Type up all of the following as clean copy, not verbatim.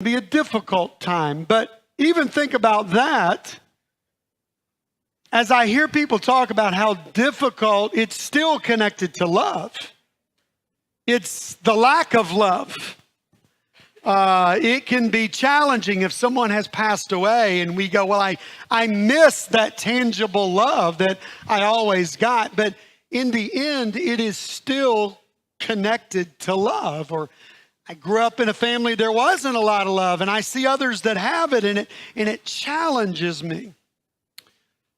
be a difficult time. But even think about that. As I hear people talk about how difficult, it's still connected to love. It's the lack of love. It can be challenging if someone has passed away and we go, well, I miss that tangible love that I always got. But in the end, it is still connected to love. Or I grew up in a family there wasn't a lot of love, and I see others that have it, and it challenges me.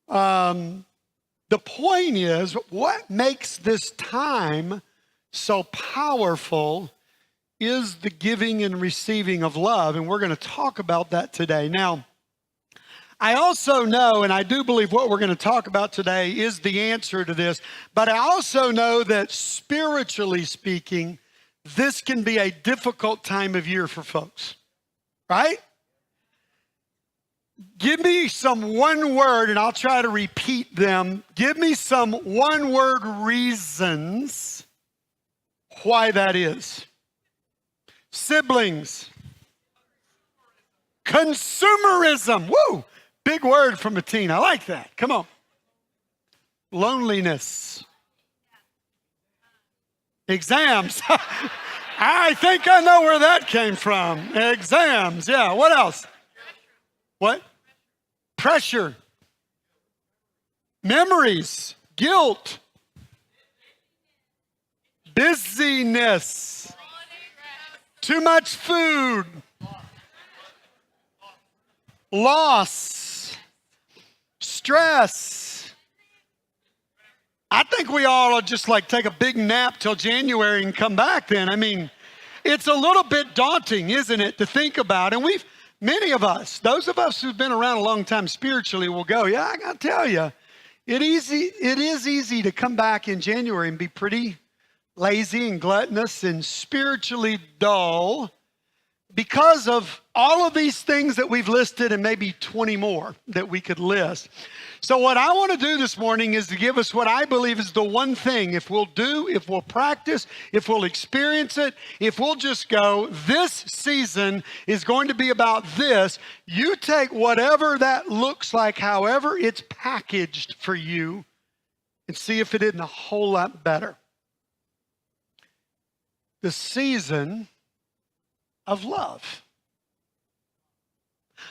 The point is, what makes this time so powerful is the giving and receiving of love, and we're going to talk about that today. Now, I also know, and I do believe what we're going to talk about today is the answer to this, but I also know that spiritually speaking, this can be a difficult time of year for folks, right? Give me some one word, and I'll try to repeat them. Give me some one word reasons why that is. Siblings. Consumerism. Woo! Big word from a teen. I like that. Come on. Loneliness. Exams. I think I know where that came from. Exams. Yeah. What else? What? Pressure. Memories. Guilt. Busyness. Too much food. Loss. Stress. I think we all just like take a big nap till January and come back then. I mean, it's a little bit daunting, isn't it, to think about. And many of us, those of us who've been around a long time spiritually will go, yeah, I got to tell you, it is easy to come back in January and be pretty lazy and gluttonous and spiritually dull because of all of these things that we've listed and maybe 20 more that we could list. So what I want to do this morning is to give us what I believe is the one thing, if we'll practice, if we'll experience it, if we'll just go, this season is going to be about this. You take whatever that looks like, however it's packaged for you, and see if it isn't a whole lot better. The season of love.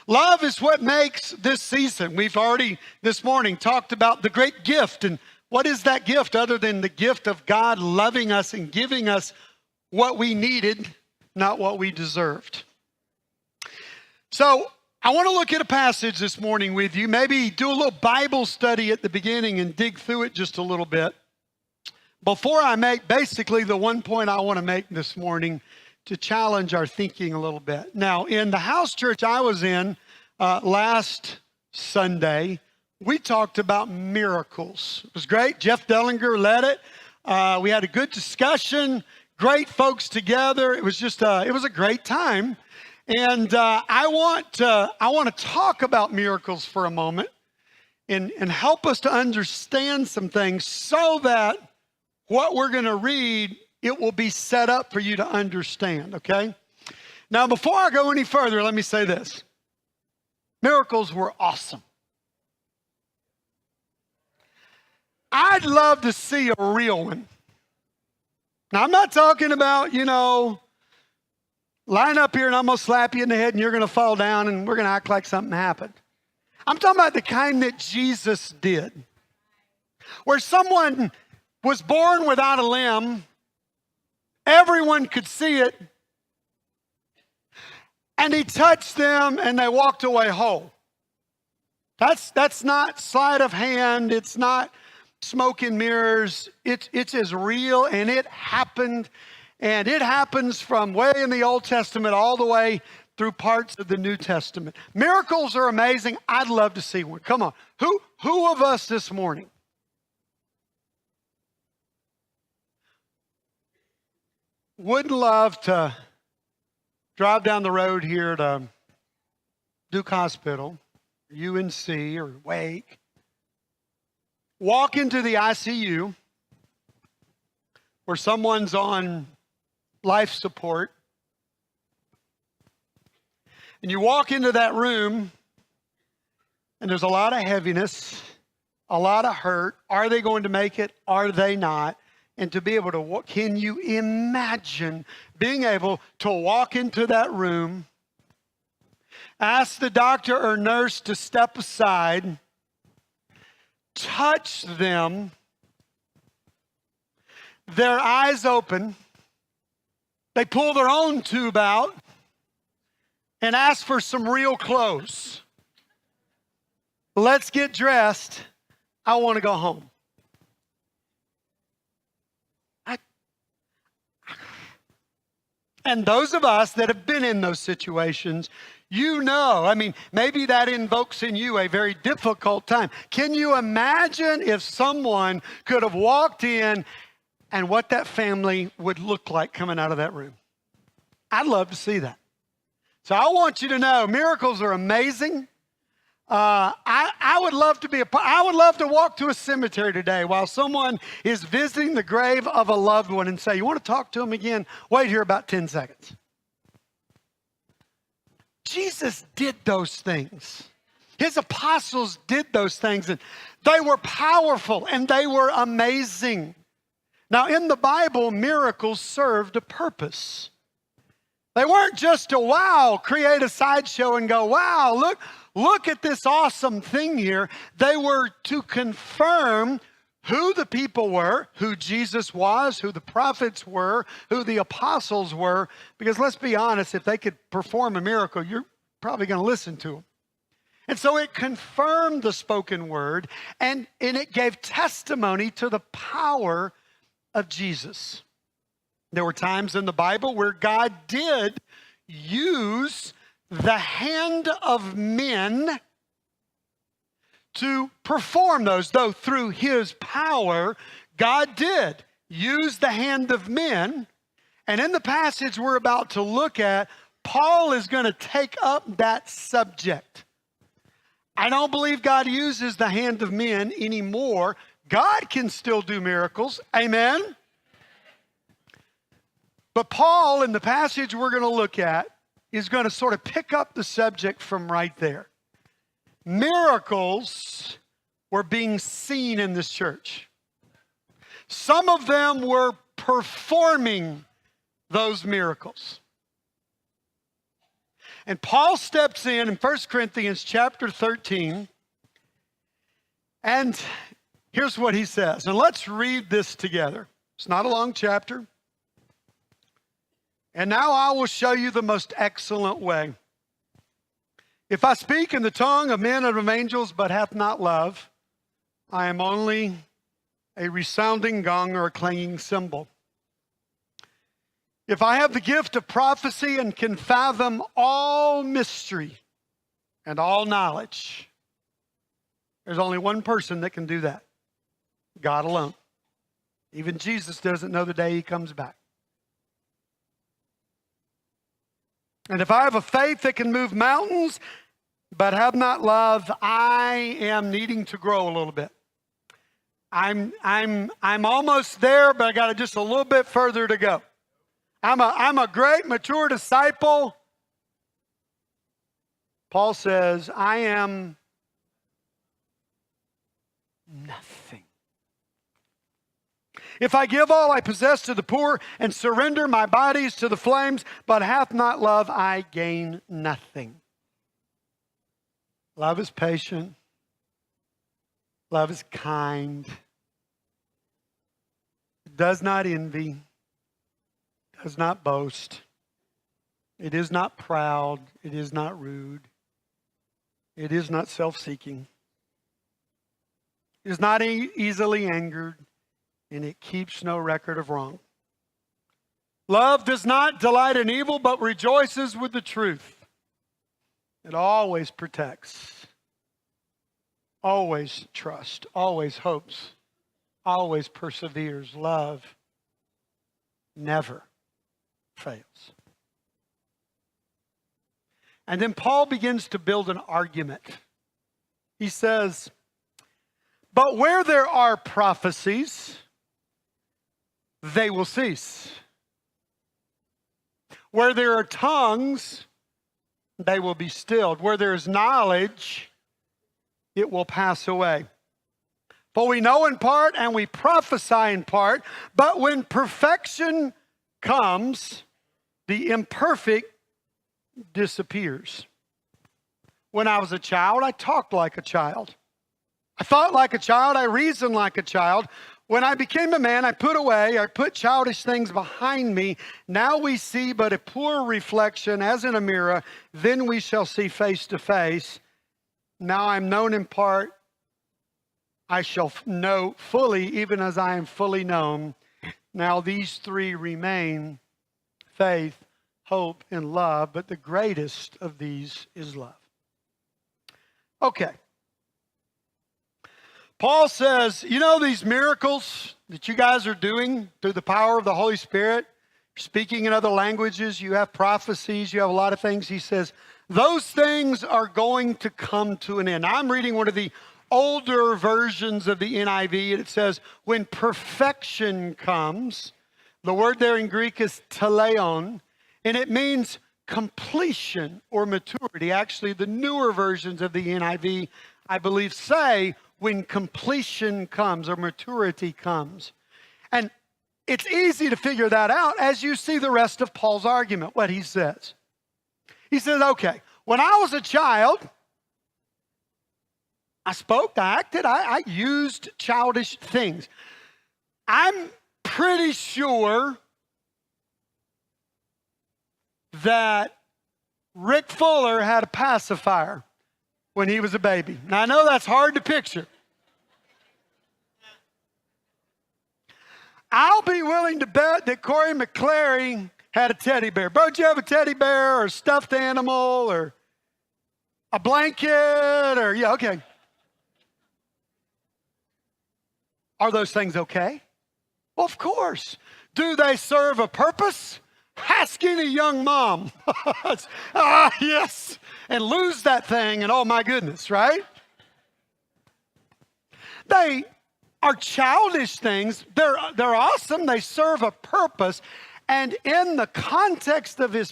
Love is what makes this season. We've already this morning talked about the great gift. And what is that gift other than the gift of God loving us and giving us what we needed, not what we deserved? So I want to look at a passage this morning with you. Maybe do a little Bible study at the beginning and dig through it just a little bit. Before I make basically the one point I want to make this morning to challenge our thinking a little bit. Now, in the house church I was in last Sunday, we talked about miracles. It was great. Jeff Dellinger led it. We had a good discussion, great folks together. It was just, it was a great time. And I want to talk about miracles for a moment and help us to understand some things so that what we're going to read, it will be set up for you to understand, okay? Now, before I go any further, let me say this. Miracles were awesome. I'd love to see a real one. Now, I'm not talking about, line up here and I'm going to slap you in the head and you're going to fall down and we're going to act like something happened. I'm talking about the kind that Jesus did, where someone was born without a limb. Everyone could see it. And he touched them and they walked away whole. That's not sleight of hand. It's not smoke and mirrors. It's as real, and it happened. And it happens from way in the Old Testament all the way through parts of the New Testament. Miracles are amazing. I'd love to see one. Come on. Who of us this morning would love to drive down the road here to Duke Hospital, UNC, or Wake, walk into the ICU where someone's on life support, And you walk into that room, and there's a lot of heaviness, a lot of hurt. Are they going to make it? Are they not? And to be able to, can you imagine being able to walk into that room, ask the doctor or nurse to step aside, touch them, their eyes open, they pull their own tube out, and ask for some real clothes. Let's get dressed. I want to go home. And those of us that have been in those situations, you know, I mean, maybe that invokes in you a very difficult time. Can you imagine if someone could have walked in and what that family would look like coming out of that room? I'd love to see that. So I want you to know miracles are amazing. I would love to I would love to walk to a cemetery today while someone is visiting the grave of a loved one and say, you want to talk to them again? Wait here about 10 seconds. Jesus did those things. His apostles did those things, and they were powerful and they were amazing. Now, in the Bible, miracles served a purpose. They weren't just to, wow, create a sideshow and go, wow, look at this awesome thing here. They were to confirm who the people were, who Jesus was, who the prophets were, who the apostles were. Because let's be honest, if they could perform a miracle, you're probably going to listen to them. And so it confirmed the spoken word, and it gave testimony to the power of Jesus. There were times in the Bible where God did use the hand of men to perform those, though through his power, God did use the hand of men. And in the passage we're about to look at, Paul is going to take up that subject. I don't believe God uses the hand of men anymore. God can still do miracles. Amen? But Paul, in the passage we're going to look at, is going to sort of pick up the subject from right there. Miracles were being seen in this church. Some of them were performing those miracles. And Paul steps in 1 Corinthians chapter 13, and here's what he says. And let's read this together. It's not a long chapter. And now I will show you the most excellent way. If I speak in the tongue of men and of angels, but hath not love, I am only a resounding gong or a clanging cymbal. If I have the gift of prophecy and can fathom all mystery and all knowledge, there's only one person that can do that. God alone. Even Jesus doesn't know the day he comes back. And if I have a faith that can move mountains, but have not love, I am needing to grow a little bit. I'm almost there, but I got just a little bit further to go. I'm a great mature disciple. Paul says, I am nothing. If I give all I possess to the poor and surrender my bodies to the flames, but hath not love, I gain nothing. Love is patient. Love is kind. It does not envy. Does not boast. It is not proud. It is not rude. It is not self-seeking. It is not easily angered. And it keeps no record of wrong. Love does not delight in evil, but rejoices with the truth. It always protects, always trusts, always hopes, always perseveres. Love never fails. And then Paul begins to build an argument. He says, but where there are prophecies, they will cease. Where there are tongues, they will be stilled. Where there is knowledge, it will pass away. For we know in part and we prophesy in part, but when perfection comes, the imperfect disappears. When I was a child, I talked like a child. I thought like a child, I reasoned like a child. When I became a man, I put childish things behind me. Now we see but a poor reflection as in a mirror. Then we shall see face to face. Now I'm known in part. I shall know fully, even as I am fully known. Now these three remain: faith, hope, and love. But the greatest of these is love. Okay. Paul says, you know these miracles that you guys are doing through the power of the Holy Spirit, speaking in other languages, you have prophecies, you have a lot of things. He says, those things are going to come to an end. I'm reading one of the older versions of the NIV, and it says, when perfection comes, the word there in Greek is teleion, and it means completion or maturity. Actually, the newer versions of the NIV, I believe, say when completion comes or maturity comes. And it's easy to figure that out as you see the rest of Paul's argument, what he says. He says, okay, when I was a child, I spoke, I acted, I used childish things. I'm pretty sure that Rick Fuller had a pacifier when he was a baby. Now, I know that's hard to picture. I'll be willing to bet that Corey McClary had a teddy bear. Bro, did you have a teddy bear or a stuffed animal or a blanket or, yeah, okay. Are those things okay? Well, of course. Do they serve a purpose? Ask any young mom. Yes. And lose that thing and oh my goodness, right? They are childish things. They're awesome. They serve a purpose. And in the context of this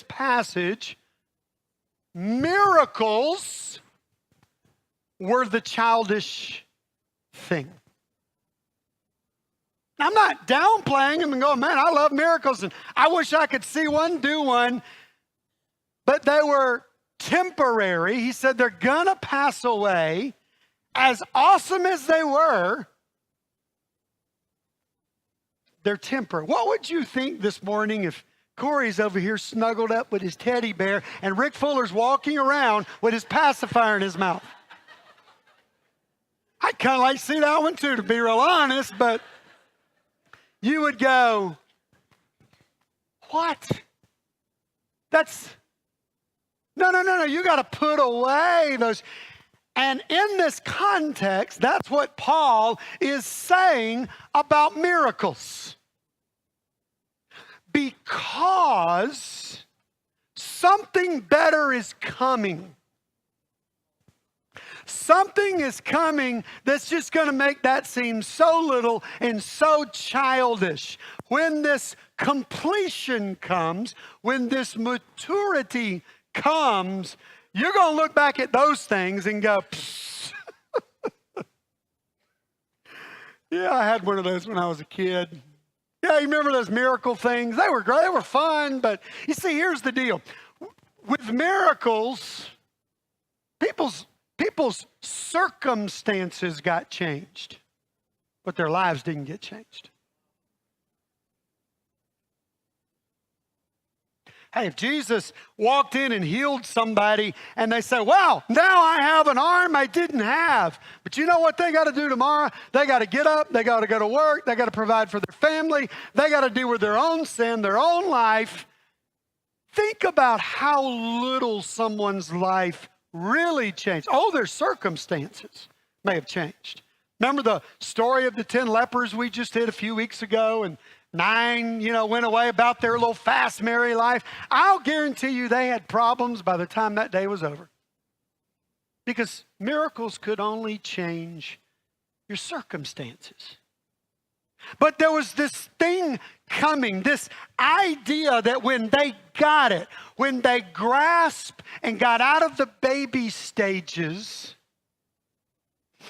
passage, miracles were the childish thing. I'm not downplaying them and going, man, I love miracles and I wish I could see one, do one. But they were temporary. He said they're going to pass away. As awesome as they were, they're temporary. What would you think this morning if Corey's over here snuggled up with his teddy bear and Rick Fuller's walking around with his pacifier in his mouth? I'd kind of like to see that one too, to be real honest, but you would go, what? No. You got to put away those. And in this context, that's what Paul is saying about miracles. Because something better is coming. Something is coming that's just going to make that seem so little and so childish. When this completion comes, when this maturity comes, you're going to look back at those things and go, yeah, I had one of those when I was a kid. Yeah, you remember those miracle things? They were great. They were fun. But you see, here's the deal. With miracles, people's circumstances got changed, but their lives didn't get changed. Hey, if Jesus walked in and healed somebody and they say, wow, now I have an arm I didn't have. But you know what they got to do tomorrow? They got to get up. They got to go to work. They got to provide for their family. They got to deal with their own sin, their own life. Think about how little someone's life really changed. Oh, their circumstances may have changed. Remember the story of the 10 lepers we just did a few weeks ago, and 9, went away about their little fast, merry life. I'll guarantee you they had problems by the time that day was over. Because miracles could only change your circumstances. But there was this thing coming, this idea that when they got it, when they grasped and got out of the baby stages,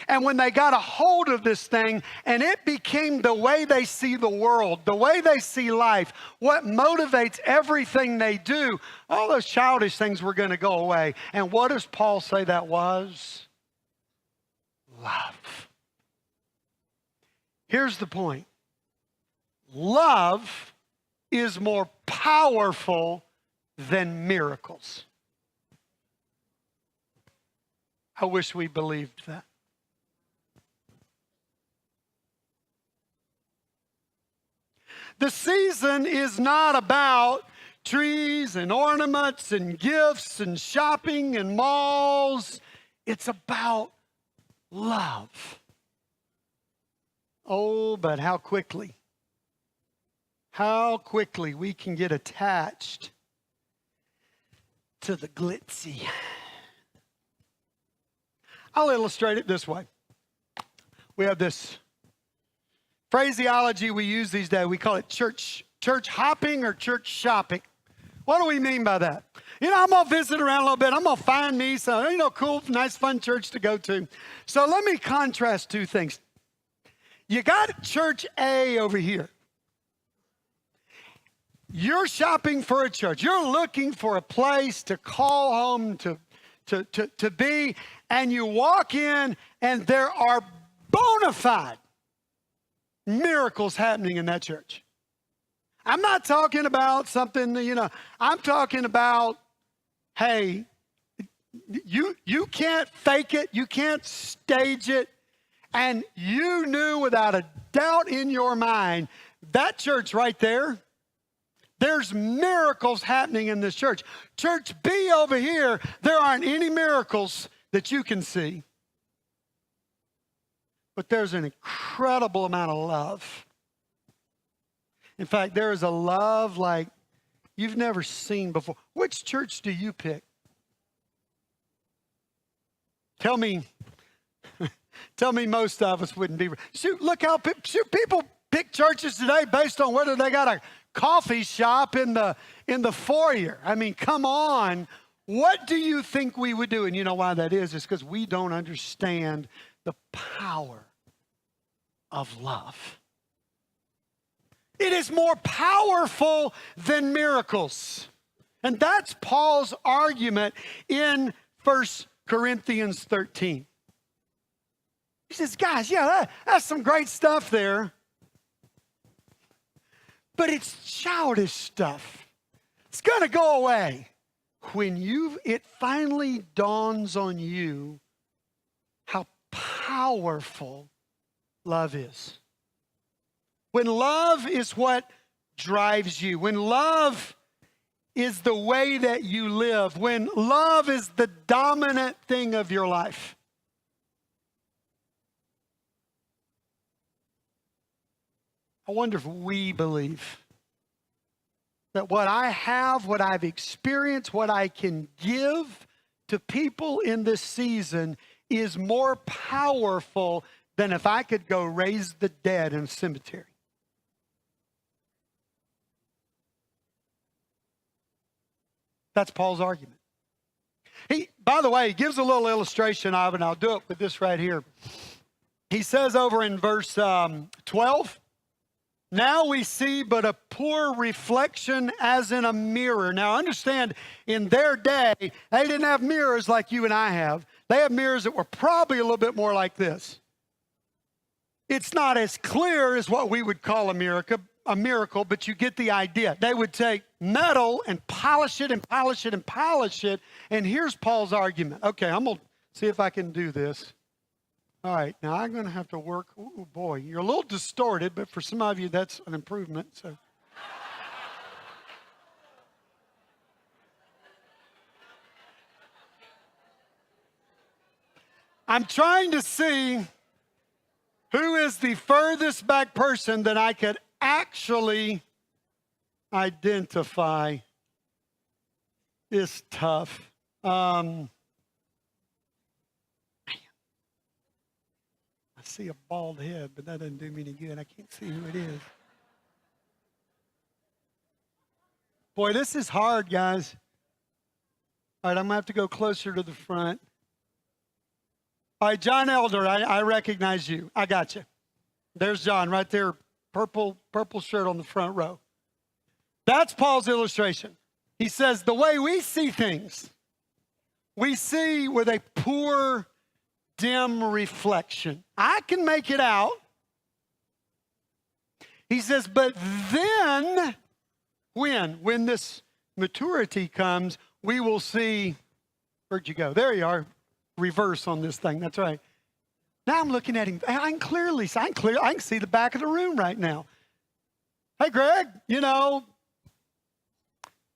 and when they got a hold of this thing and it became the way they see the world, the way they see life, what motivates everything they do, all those childish things were going to go away. And what does Paul say that was? Love. Here's the point. Love is more powerful than miracles. I wish we believed that. The season is not about trees and ornaments and gifts and shopping and malls. It's about love. Oh, but how quickly we can get attached to the glitzy. I'll illustrate it this way. We have this phraseology we use these days. We call it church hopping or church shopping. What do we mean by that? I'm going to visit around a little bit. I'm going to find me some, cool, nice, fun church to go to. So let me contrast two things. You got church A over here. You're shopping for a church. You're looking for a place to call home, to be, and you walk in and there are bona fide miracles happening in that church. I'm not talking about something, I'm talking about, hey, you can't fake it, you can't stage it, and you knew without a doubt in your mind, that church right there, there's miracles happening in this church. Church B over here, there aren't any miracles that you can see. But there's an incredible amount of love. In fact, there is a love like you've never seen before. Which church do you pick? Tell me most of us wouldn't be. Look how people pick churches today based on whether they got a coffee shop in the foyer. I mean, come on. What do you think we would do? And you know why that is? It's because we don't understand the power of love. It is more powerful than miracles. And that's Paul's argument in 1 Corinthians 13. He says, guys, that's some great stuff there. But it's childish stuff. It's going to go away when it finally dawns on you how powerful love is. When love is what drives you, when love is the way that you live, when love is the dominant thing of your life. I wonder if we believe that what I have, what I've experienced, what I can give to people in this season is more powerful than if I could go raise the dead in a cemetery. That's Paul's argument. By the way, he gives a little illustration of it, and I'll do it with this right here. He says over in verse 12, now we see but a poor reflection as in a mirror. Now understand, in their day, they didn't have mirrors like you and I have. They had mirrors that were probably a little bit more like this. It's not as clear as what we would call a miracle, but you get the idea. They would take metal and polish it and polish it and polish it. And here's Paul's argument. Okay, I'm going to see if I can do this. All right, now I'm going to have to work. Oh, boy, you're a little distorted, but for some of you, that's an improvement. So, I'm trying to see who is the furthest back person that I could actually identify. It's tough. I see a bald head, but that doesn't do me any good. I can't see who it is. Boy, this is hard, guys. All right, I'm going to have to go closer to the front. All right, John Elder, I recognize you. I got you. There's John right there, purple shirt on the front row. That's Paul's illustration. He says the way we see things, we see with a poor, dim reflection. I can make it out. He says, but then, when this maturity comes, we will see, where'd you go? There you are. Reverse on this thing. That's right. Now I'm looking at him. I can see the back of the room right now. Hey, Greg,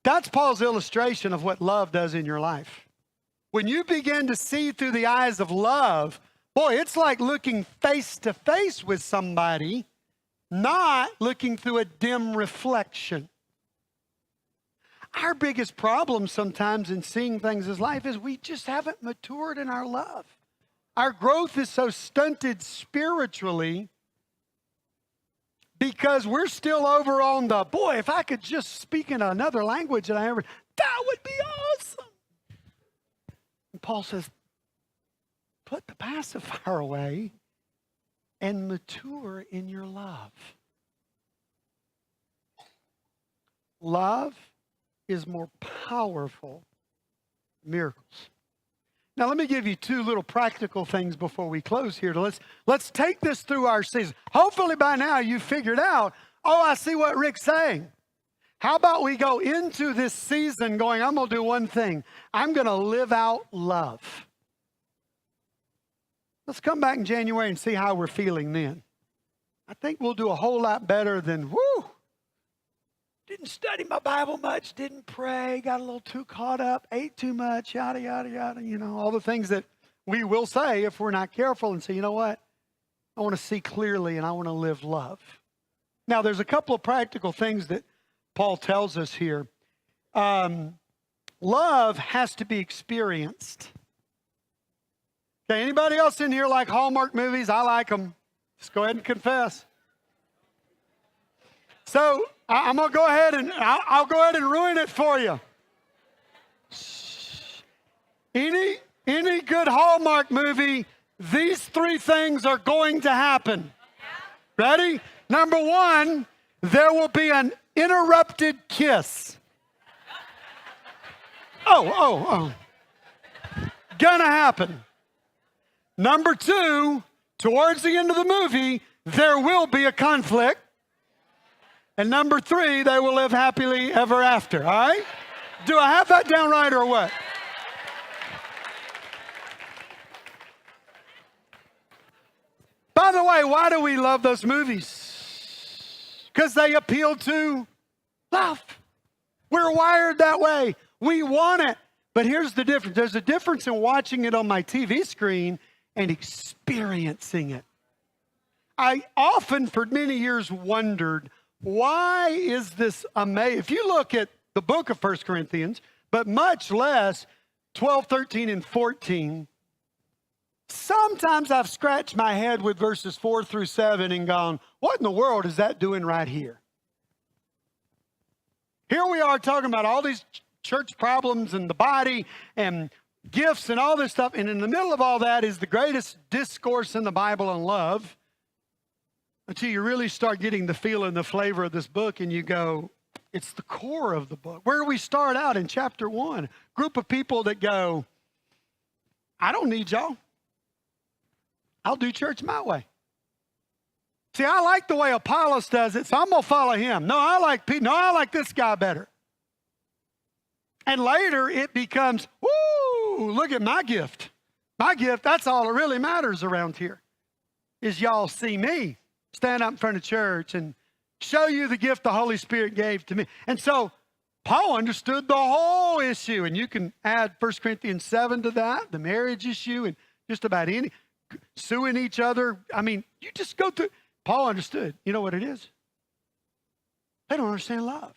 that's Paul's illustration of what love does in your life. When you begin to see through the eyes of love, boy, it's like looking face to face with somebody, not looking through a dim reflection. Our biggest problem sometimes in seeing things as life is we just haven't matured in our love. Our growth is so stunted spiritually because we're still over on the, boy, if I could just speak in another language that that would be awesome. And Paul says, put the pacifier away and mature in your love. Love is more powerful than miracles. Now, let me give you two little practical things before we close here. Let's take this through our season. Hopefully by now you figured out, I see what Rick's saying. How about we go into this season going, I'm going to do one thing. I'm going to live out love. Let's come back in January and see how we're feeling then. I think we'll do a whole lot better than, didn't study my Bible much, didn't pray, got a little too caught up, ate too much, yada, yada, yada, all the things that we will say if we're not careful and say, you know what? I want to see clearly and I want to live love. Now, there's a couple of practical things that Paul tells us here. Love has to be experienced. Okay, anybody else in here like Hallmark movies? I like them. Just go ahead and confess. So I'm going to go ahead and I'll go ahead and ruin it for you. Any good Hallmark movie, these three things are going to happen. Ready? Number one, there will be an interrupted kiss. Oh. Gonna happen. Number two, towards the end of the movie, there will be a conflict. And number three, they will live happily ever after, all right? Do I have that down right or what? By the way, why do we love those movies? Because they appeal to love. We're wired that way. We want it. But here's the difference. There's a difference in watching it on my TV screen and experiencing it. I often, for many years, wondered, why is this amazing? If you look at the book of 1 Corinthians, but much less 12, 13, and 14, sometimes I've scratched my head with verses 4 through 7 and gone, what in the world is that doing right here? Here we are talking about all these church problems and the body and gifts and all this stuff. And in the middle of all that is the greatest discourse in the Bible on love. Until you really start getting the feel and the flavor of this book and you go, it's the core of the book. Where do we start out in chapter 1? Group of people that go, I don't need y'all. I'll do church my way. See, I like the way Apollos does it, so I'm going to follow him. No, I like Pete. No, I like this guy better. And later it becomes, woo, look at my gift. My gift, that's all that really matters around here, is y'all see me stand up in front of church and show you the gift the Holy Spirit gave to me. And so Paul understood the whole issue. And you can add 1 Corinthians 7 to that, the marriage issue, and just about any, suing each other. I mean, you just go through. Paul understood. You know what it is? They don't understand love.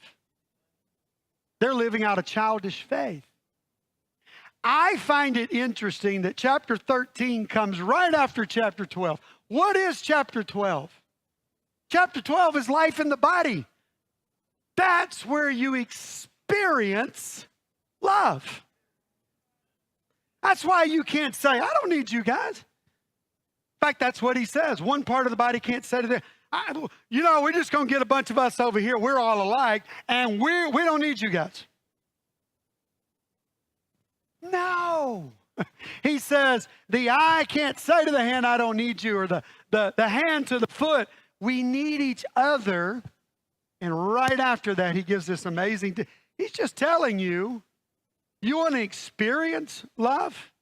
They're living out a childish faith. I find it interesting that chapter 13 comes right after chapter 12. What is chapter 12? Chapter 12 is life in the body. That's where you experience love. That's why you can't say, I don't need you guys. In fact, that's what he says. One part of the body can't say to the we're just going to get a bunch of us over here. We're all alike, and we don't need you guys. No. He says, the eye can't say to the hand, I don't need you, or the hand to the foot. We need each other. And right after that, he gives this amazing, he's just telling you, you want to experience love?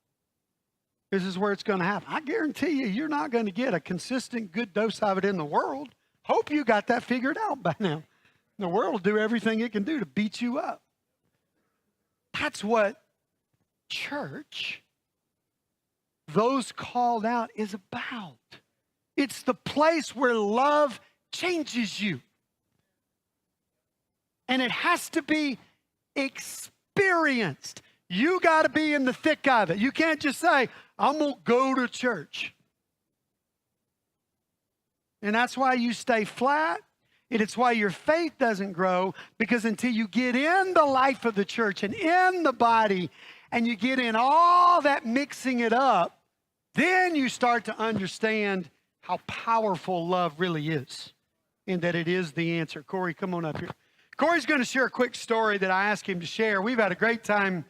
This is where it's going to happen. I guarantee you, you're not going to get a consistent, good dose of it in the world. Hope you got that figured out by now. The world will do everything it can do to beat you up. That's what church, those called out, is about. It's the place where love changes you. And it has to be experienced. You got to be in the thick of it. You can't just say, I'm going to go to church. And that's why you stay flat. And it's why your faith doesn't grow, because until you get in the life of the church and in the body, and you get in all that mixing it up, then you start to understand how powerful love really is, and that it is the answer. Corey, come on up here. Corey's going to share a quick story that I asked him to share. We've had a great time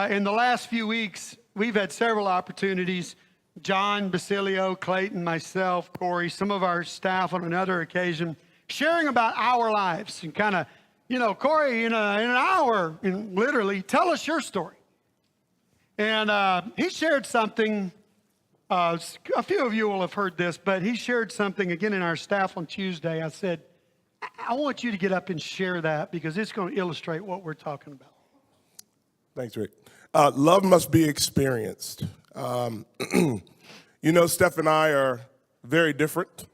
in the last few weeks. We've had several opportunities. John, Basilio, Clayton, myself, Corey, some of our staff on another occasion, sharing about our lives and kind of, Corey, in an hour, literally, tell us your story. And he shared something, a few of you will have heard this, but he shared something again in our staff on Tuesday. I said, I want you to get up and share that because it's going to illustrate what we're talking about. Thanks, Rick. Love must be experienced. Steph and I are very different.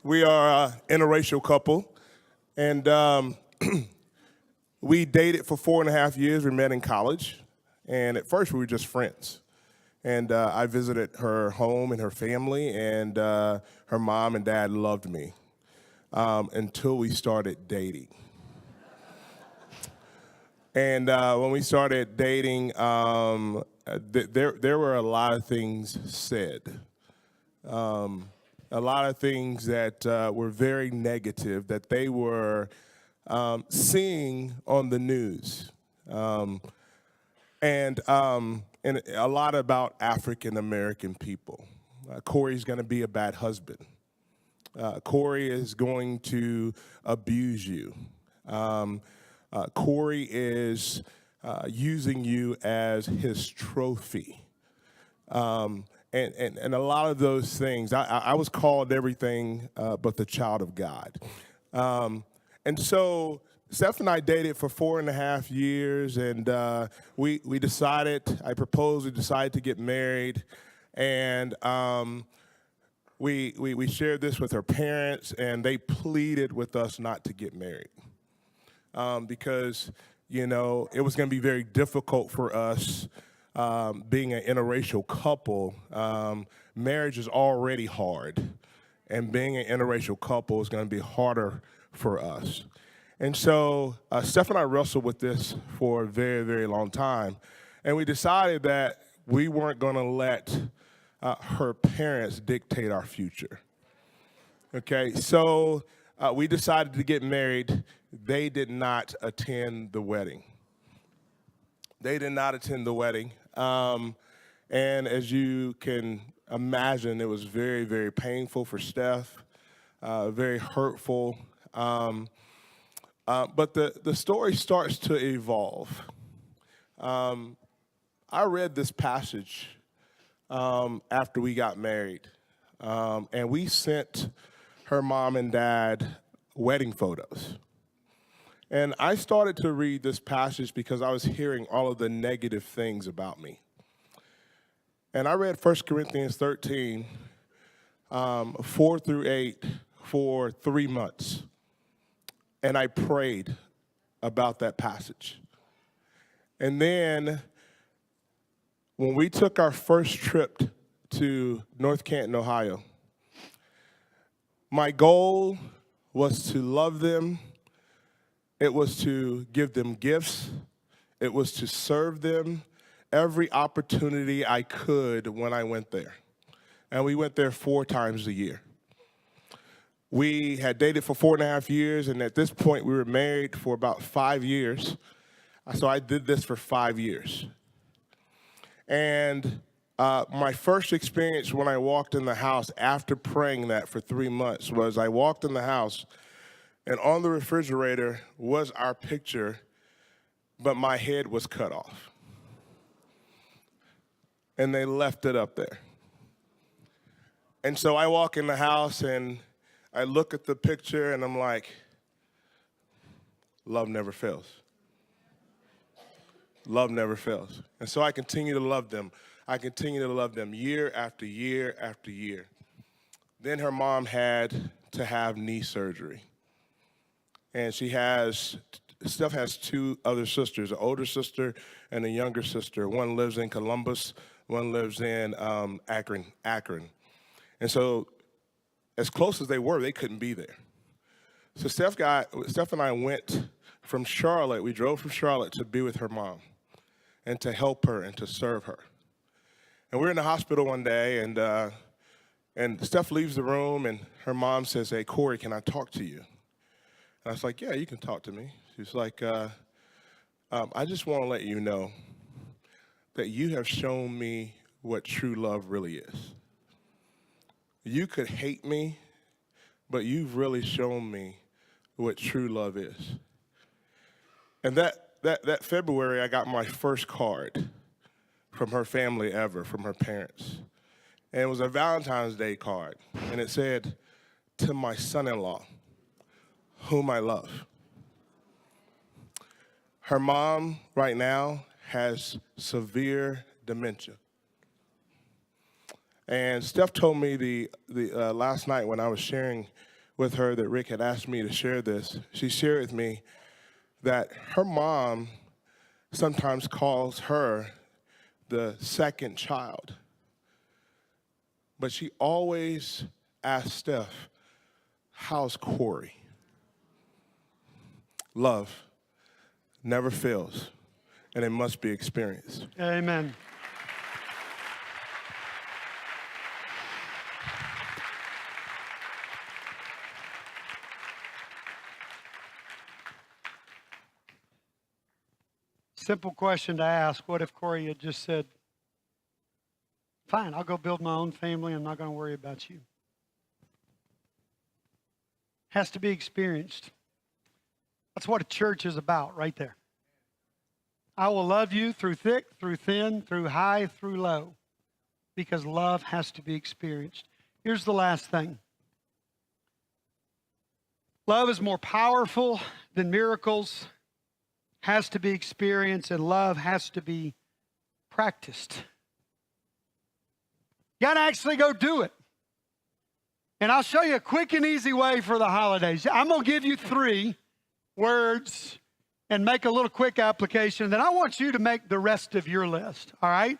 We are an interracial couple, and we dated for 4.5 years. We met in college, and at first we were just friends. And I visited her home and her family, and her mom and dad loved me until we started dating. And when we started dating, there were a lot of things said, a lot of things that were very negative that they were seeing on the news, and a lot about African American people. Corey's going to be a bad husband. Corey is going to abuse you. Corey is using you as his trophy. And a lot of those things. I was called everything but the child of God. And so Steph and I dated for 4.5 years, and we decided, I proposed, we decided to get married. And we shared this with her parents, and they pleaded with us not to get married. Because, it was going to be very difficult for us being an interracial couple. Marriage is already hard, and being an interracial couple is going to be harder for us. And so Steph and I wrestled with this for a very, very long time, and we decided that we weren't going to let her parents dictate our future. Okay, so we decided to get married. They did not attend the wedding. They did not attend the wedding. And as you can imagine, it was very, very painful for Steph, very hurtful. But the story starts to evolve. I read this passage after we got married, and we sent her mom and dad wedding photos. And I started to read this passage because I was hearing all of the negative things about me. And I read 1 Corinthians 13, 4 through 8 for 3 months. And I prayed about that passage. And then when we took our first trip to North Canton, Ohio. My goal was to love them. It was to give them gifts. It was to serve them every opportunity I could when I went there. And we went there 4 times a year. We had dated for 4.5 years, and at this point, we were married for about 5 years. So I did this for 5 years. And my first experience when I walked in the house after praying that for 3 months was I walked in the house, and on the refrigerator was our picture, but my head was cut off. And they left it up there. And so I walk in the house and I look at the picture and I'm like, love never fails. Love never fails. And so I continue to love them. I continue to love them year after year after year. Then her mom had to have knee surgery. And Steph has 2 other sisters, an older sister and a younger sister. One lives in Columbus, one lives in Akron. And so as close as they were, they couldn't be there. So Steph and I went from Charlotte, we drove from Charlotte to be with her mom and to help her and to serve her. And we're in the hospital one day, and Steph leaves the room, and her mom says, "Hey, Corey, can I talk to you?" And I was like, "Yeah, you can talk to me." She's like, "I just want to let you know that you have shown me what true love really is. You could hate me, but you've really shown me what true love is." And that February, I got my first card from her family ever, from her parents. And it was a Valentine's Day card. And it said, "To my son-in-law, whom I love." Her mom right now has severe dementia. And Steph told me the last night when I was sharing with her that Rick had asked me to share this, she shared with me that her mom sometimes calls her the second child. But she always asks Steph, "How's Corey?" Love never fails, and it must be experienced. Amen. Simple question to ask. What if Corey had just said, "Fine, I'll go build my own family. I'm not going to worry about you"? Has to be experienced. That's what a church is about right there. I will love you through thick, through thin, through high, through low, because love has to be experienced. Here's the last thing. Love is more powerful than miracles, has to be experienced, and love has to be practiced. You got to actually go do it. And I'll show you a quick and easy way for the holidays. I'm going to give you 3 words and make a little quick application. Then I want you to make the rest of your list, all right?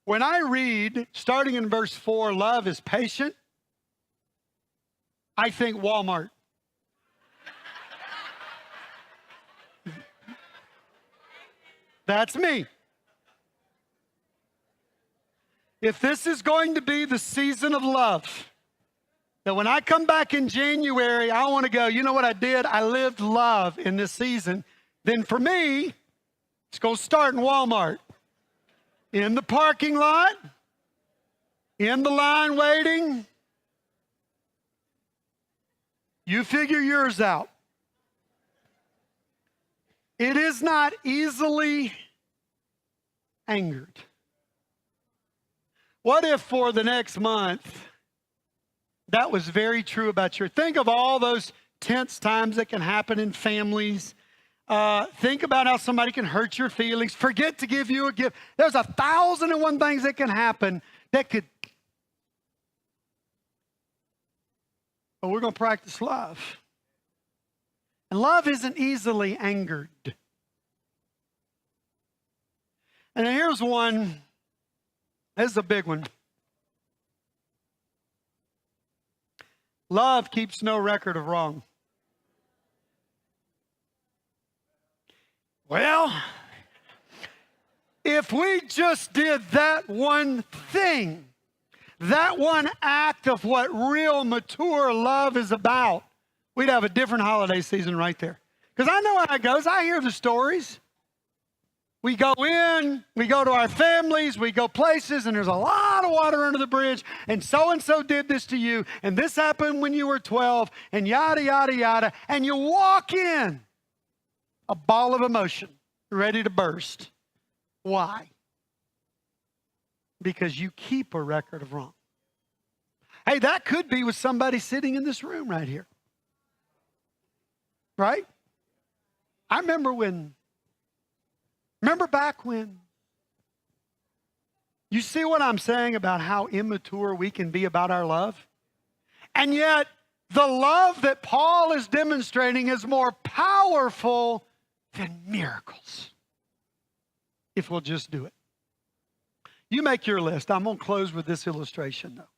When I read, starting in verse 4, love is patient, I think Walmart. That's me. If this is going to be the season of love, that when I come back in January, I want to go, you know what I did? I lived love in this season. Then for me, it's going to start in Walmart. In the parking lot, in the line waiting. You figure yours out. It is not easily angered. What if for the next month, that was very true about your, think of all those tense times that can happen in families. Think about how somebody can hurt your feelings, forget to give you a gift. There's 1,001 things that can happen that could. But we're going to practice love. And love isn't easily angered. And here's one. This is a big one. Love keeps no record of wrong. Well, if we just did that one thing, that one act of what real mature love is about, we'd have a different holiday season right there. Because I know how it goes. I hear the stories. We go in, we go to our families, we go places, and there's a lot of water under the bridge, and so did this to you, and this happened when you were 12, and yada, yada, yada, and you walk in a ball of emotion, ready to burst. Why? Because you keep a record of wrong. Hey, that could be with somebody sitting in this room right here. Right? I remember back when. You see what I'm saying about how immature we can be about our love? And yet, the love that Paul is demonstrating is more powerful than miracles. If we'll just do it. You make your list. I'm going to close with this illustration, though.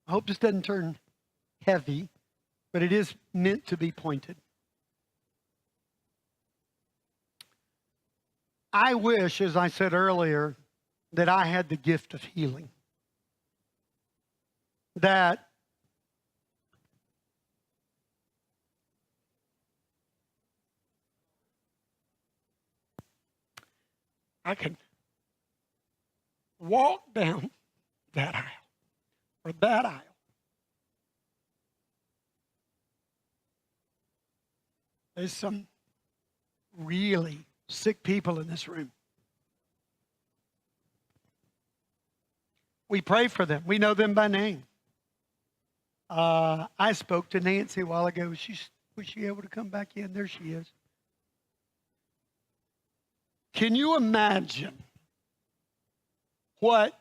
I hope this doesn't turn heavy, but it is meant to be pointed. I wish, as I said earlier, that I had the gift of healing. That I could walk down that aisle or that aisle. There's some really sick people in this room. We pray for them. We know them by name. I spoke to Nancy a while ago. Was she able to come back in? There she is. Can you imagine what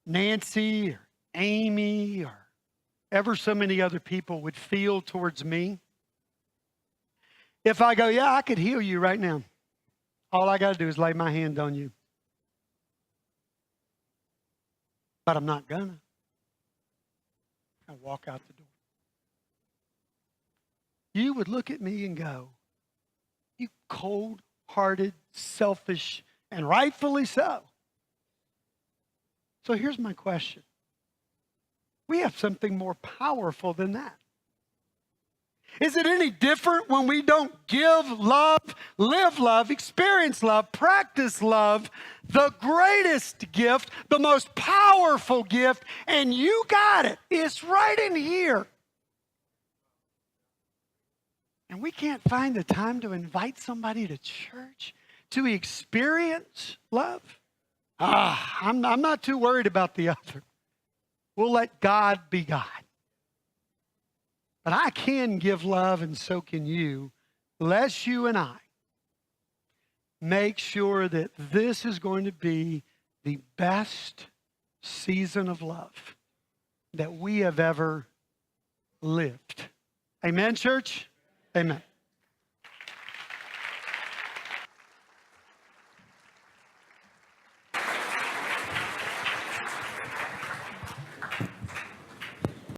Nancy or Amy or ever so many other people would feel towards me if I go, yeah, I could heal you right now. All I got to do is lay my hand on you. But I'm not gonna. I walk out the door. You would look at me and go, you cold-hearted, selfish, and rightfully so. So here's my question. We have something more powerful than that. Is it any different when we don't give love, live love, experience love, practice love, the greatest gift, the most powerful gift, and you got it. It's right in here. And we can't find the time to invite somebody to church to experience love? I'm not too worried about the other. We'll let God be God. But I can give love, and so can you, unless you and I make sure that this is going to be the best season of love that we have ever lived. Amen, church? Amen.